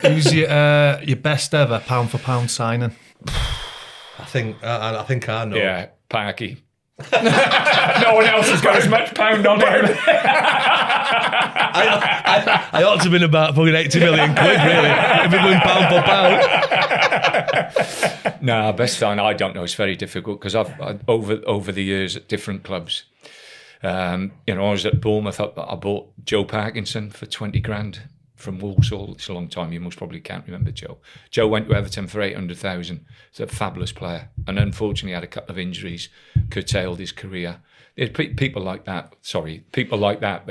Who's your best ever pound for pound signing? I think I know. Yeah, Parky. No one else has got as much pound on him. I ought to have been about fucking 80 million quid, really, if we're going pound for pound. No, best sign, I don't know. It's very difficult because I've over the years at different clubs. I was at Bournemouth. I bought Joe Parkinson for 20 grand from Walsall. It's a long time. You most probably can't remember Joe. Joe went to Everton for 800,000. He's a fabulous player, and unfortunately had a couple of injuries, curtailed his career. There's people like that. People like that.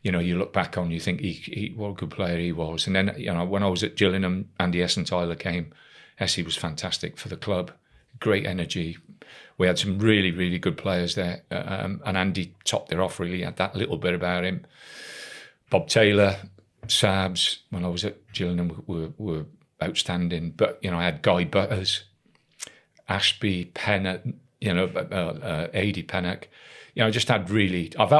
You look back on, you think he what a good player he was. And then when I was at Gillingham, Andy Essenthaler came. Essie was fantastic for the club, great energy. We had some really, really good players there, and Andy topped it off. Really, had that little bit about him. Bob Taylor, Sabs, when I was at Gillingham, were outstanding. But, I had Guy Butters, Ashby, Pennant, Adi Pennock. Just had really... I've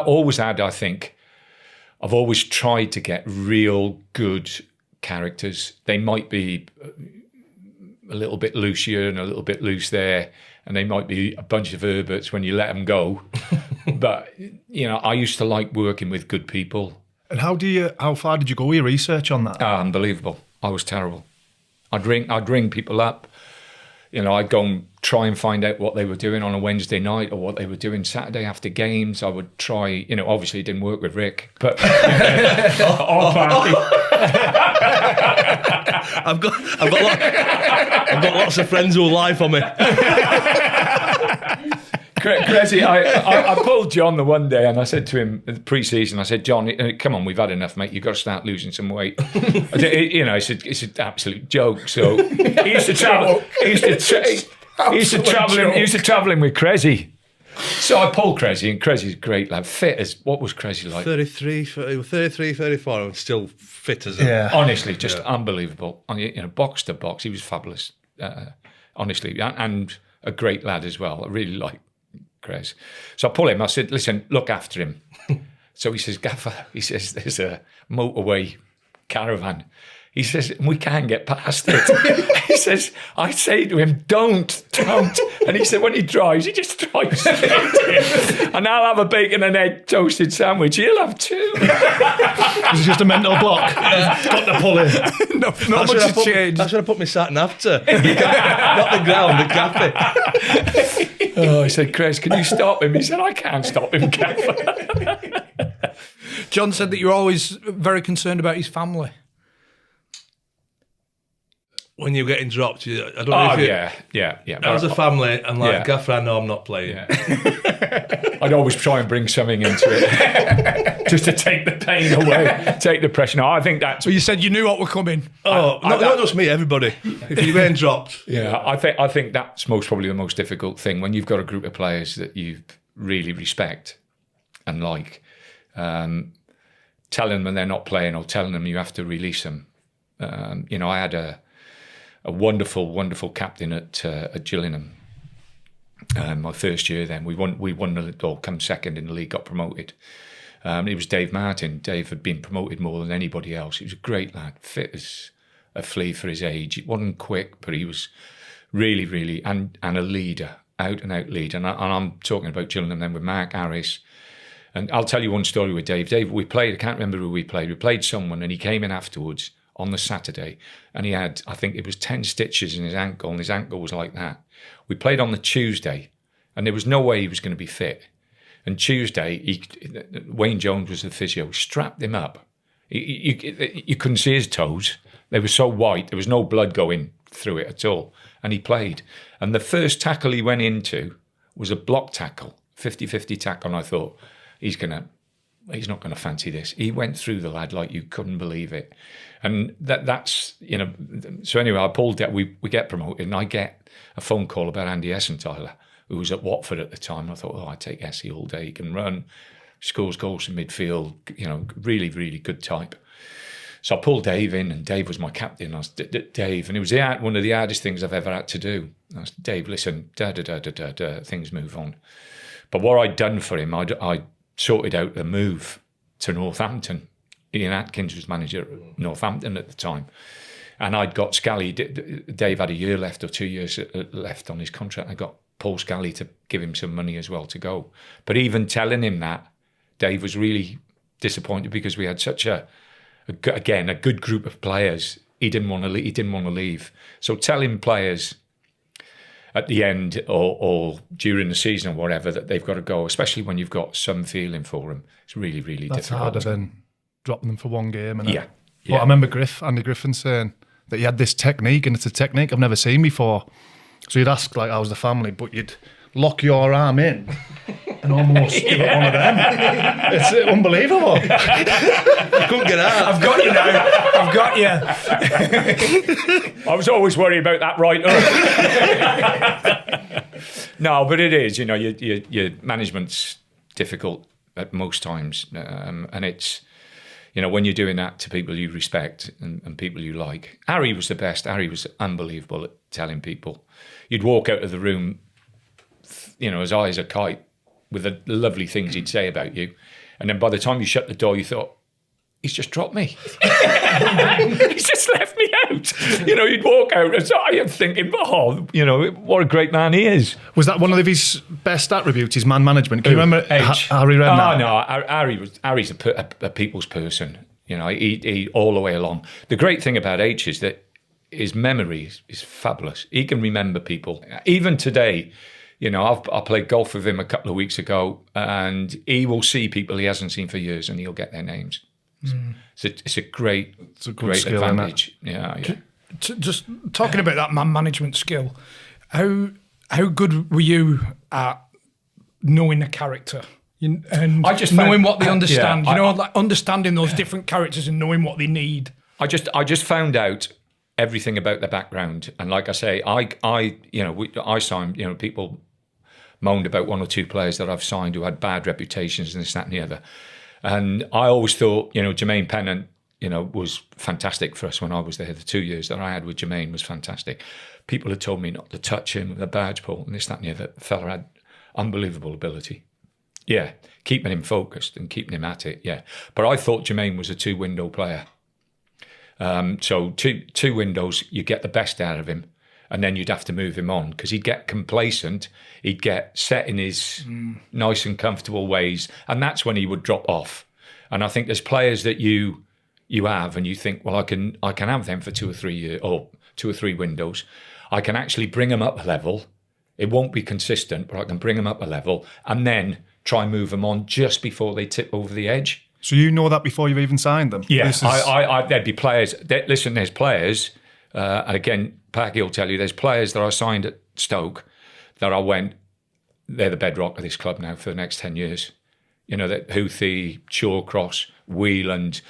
always tried to get real good characters. They might be a little bit loose here and a little bit loose there, and they might be a bunch of Herberts when you let them go. But, I used to like working with good people. And how far did you go with your research on that? Unbelievable. I was terrible. I'd ring people up. I'd go and try and find out what they were doing on a Wednesday night or what they were doing Saturday after games. I would try, obviously it didn't work with Rick, but all party. I've got lots of friends who will lie for me. Crazy. I pulled John the one day and I said to him in the pre-season, I said, John, come on, we've had enough, mate. You've got to start losing some weight. I said, it's an absolute joke. So he used to travel. He used to travelling with Crazy. So I pulled Crazy, and Crazy's a great lad. Fit as, what was Crazy like? 33, 34, and still fit as honestly, just unbelievable. Box to box, he was fabulous. Honestly, and a great lad as well. I really like Chris. So I pull him. I said, listen, look after him. So he says, Gaffer, there's a motorway caravan. He says, we can't get past it. He says, I say to him, don't. And he said, when he drives, he just drives straight in. And I'll have a bacon and egg toasted sandwich. He'll have two. It's just a mental block. Got to pull in. Not much has changed. I should have put my sat nav to. Not the ground, the cafe. I said, Chris, can you stop him? He said, I can't stop him, Gaffer. John said that you're always very concerned about his family. When you're getting dropped, I don't know if yeah. As a family, and Gaffer, I know I'm not playing. Yeah. I'd always try and bring something into it, just to take the pain away, take the pressure. No, I think that's. Well, you said you knew what were coming. Not just me, everybody. If you're getting dropped, I think that's probably the most difficult thing when you've got a group of players that you really respect and like. Telling them when they're not playing or telling them you have to release them. I had a wonderful, wonderful captain at Gillingham. My first year then, we won come second in the league, got promoted. It was Dave Martin. Dave had been promoted more than anybody else. He was a great lad, fit as a flea for his age. He wasn't quick, but he was really, really, and a leader, out and out leader. And I'm talking about Gillingham then with Mark Harris. And I'll tell you one story with Dave. Dave, we played, I can't remember who we played. We played someone and he came in afterwards on the Saturday and he had, I think it was 10 stitches in his ankle, and his ankle was like that. We played on the Tuesday and there was no way he was going to be fit. And Tuesday, Wayne Jones was the physio, strapped him up. You couldn't see his toes. They were so white, there was no blood going through it at all. And he played. And the first tackle he went into was a block tackle, 50-50 tackle, and I thought, he's not going to fancy this. He went through the lad like you couldn't believe it. And that's, so anyway, I pulled that, we get promoted, and I get a phone call about Andy Essenthaler, who was at Watford at the time. I thought, I'd take Essie all day. He can run, scores goals in midfield, really, really good type. So I pulled Dave in, and Dave was my captain. I was Dave, and it was one of the hardest things I've ever had to do. I was, Dave, listen, things move on. But what I'd done for him, I sorted out a move to Northampton Ian Atkins was manager at Northampton at the time. And I'd got Scally. Dave had a year left or 2 years left on his contract. I got Paul Scally to give him some money as well to go. But even telling him that, Dave was really disappointed because we had such a good group of players. He didn't want to leave. So telling players at the end or during the season or whatever that they've got to go, especially when you've got some feeling for them, it's really, really That's difficult. harder than dropping them for one game. And Yeah. But I remember Andy Griffin saying that he had this technique, and it's a technique I've never seen before. So you'd ask, like, how's the family? But you'd lock your arm in and almost give it one of them. It's unbelievable. You couldn't get out. I've got you now. I've got you. I was always worried about that right up. No, but it is, your management's difficult at most times. And it's, when you're doing that to people you respect and people you like. Harry was the best. Harry was unbelievable at telling people. You'd walk out of the room, as high as a kite with the lovely things he'd say about you. And then by the time you shut the door, you thought, he's just dropped me. He's just left me out. You'd walk out and I'm thinking, what a great man he is. Was that one of his best attributes, his man management? Can you remember H. Harry Redknapp? Oh, no, Harry's a people's person. He all the way along. The great thing about H is that his memory is fabulous. He can remember people. Even today, I played golf with him a couple of weeks ago, and he will see people he hasn't seen for years and he'll get their names. It's a great skill, advantage. Yeah. Just talking about that man management skill, how good were you at knowing a character and I just knowing found- what they understand? yeah, like understanding those different characters and knowing what they need. I just found out everything about their background, and like I say, I signed. People moaned about one or two players that I've signed who had bad reputations and this, that, and the other. And I always thought, Jermaine Pennant, was fantastic for us when I was there. The 2 years that I had with Jermaine was fantastic. People had told me not to touch him with a badge pull and this, that, and the other. The fella had unbelievable ability. Yeah, keeping him focused and keeping him at it, yeah. But I thought Jermaine was a two-window player. So two windows, you get the best out of him, and then you'd have to move him on because he'd get complacent, he'd get set in his nice and comfortable ways, and that's when he would drop off. And I think there's players that you have, and you think, well, I can have them for 2 or 3 years or 2 or 3 windows. I can actually bring them up a level. It won't be consistent, but I can bring them up a level, and then try and move them on just before they tip over the edge. So you know that before you've even signed them? Yeah, there'd be players. Listen, there's players, and again, Packy will tell you, there's players that I signed at Stoke that I went, they're the bedrock of this club now for the next 10 years. That Houthi, Shawcross, Wheeland,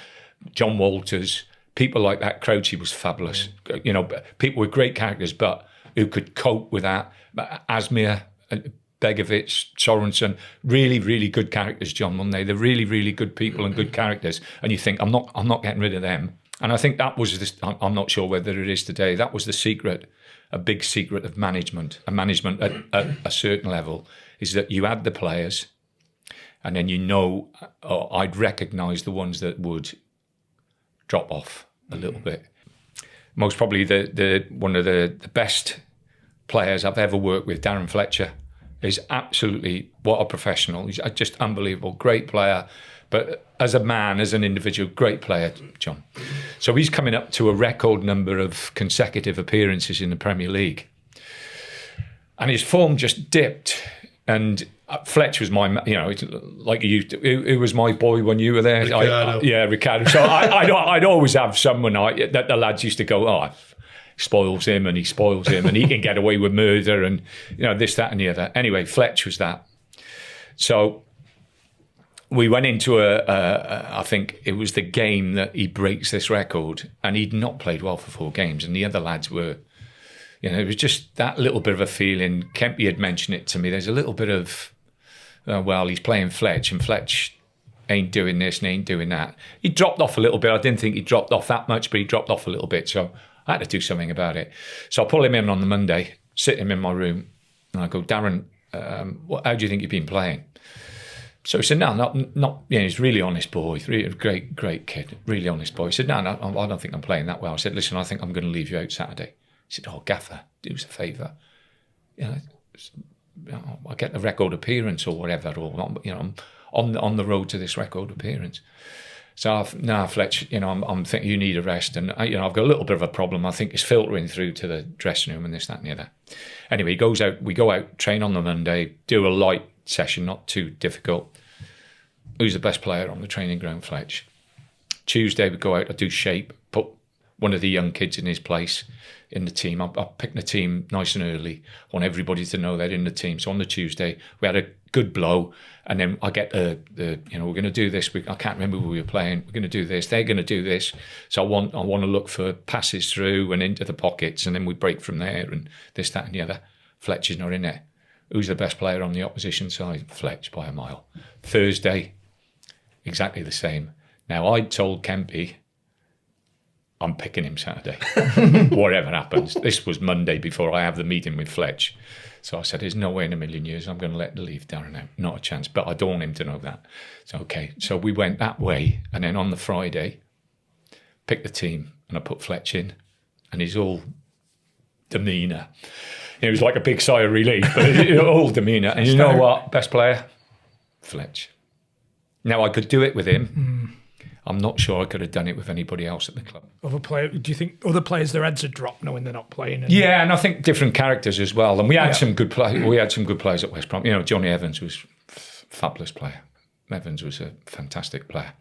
John Walters, people like that. Crouchy was fabulous. People with great characters, but who could cope with that. Asmir, Begovic, Sorensen, really, really good characters, John, weren't they? They're really, really good people and good characters. And you think, I'm not getting rid of them. And I think that was this. I'm not sure whether it is today. That was the secret, a big secret of management. And management at a certain level is that you had the players, and then I'd recognise the ones that would drop off a little bit. Most probably the one of the best players I've ever worked with, Darren Fletcher, is absolutely, what a professional. He's just unbelievable, great player. But as a man, as an individual, great player, John. So he's coming up to a record number of consecutive appearances in the Premier League. And his form just dipped. And Fletch was like you, who was my boy when you were there? Ricardo. Ricardo. So I'd always have someone that the lads used to go, spoils him and he can get away with murder and this, that and the other. Anyway, Fletch was that. So we went into I think it was the game that he breaks this record, and he'd not played well for 4 games, and the other lads were, it was just that little bit of a feeling. Kempy had mentioned it to me. There's a little bit of, he's playing Fletch, and Fletch ain't doing this and ain't doing that. He dropped off a little bit. I didn't think he dropped off that much, but he dropped off a little bit. So I had to do something about it. So I pull him in on the Monday, sit him in my room, and I go, Darren, how do you think you've been playing? So he said, no, not. He's a really honest boy, really great kid, really honest boy. He said, no, I don't think I'm playing that well. I said, listen, I think I'm going to leave you out Saturday. He said, oh, Gaffer, do us a favour. I get the record appearance or whatever, or I'm on the road to this record appearance. So Fletch, I'm thinking you need a rest, and I've got a little bit of a problem. I think it's filtering through to the dressing room and this, that, and the other. Anyway, he goes out. We go out, train on the Monday, do a light session, not too difficult. Who's the best player on the training ground? Fletch. Tuesday we go out. I do shape, put one of the young kids in his place in the team. I picked the team nice and early. I want everybody to know they're in the team. So on the Tuesday we had a good blow, and then I get the we're going to do this. I can't remember who we were playing. We're going to do this. They're going to do this. So I want to look for passes through and into the pockets, and then we break from there and this, that, and the other. Fletcher's not in there. Who's the best player on the opposition side? Fletch by a mile. Thursday, exactly the same. Now I told Kempy, I'm picking him Saturday, whatever happens. This was Monday before I have the meeting with Fletch. So I said, there's no way in a million years I'm going to leave Darren out. Not a chance. But I don't want him to know that. So, okay. So we went that way. And then on the Friday, picked the team, and I put Fletch in. And he's all demeanour. It was like a big sigh of relief, but all demeanour. And you know what? Best player? Fletch. Now, I could do it with him. I'm not sure I could have done it with anybody else at the club. Do you think other players, their heads are dropped knowing they're not playing? Yeah, and I think different characters as well. And we had some good players. We had some good players at West Brom. Johnny Evans was a fabulous player. Evans was a fantastic player.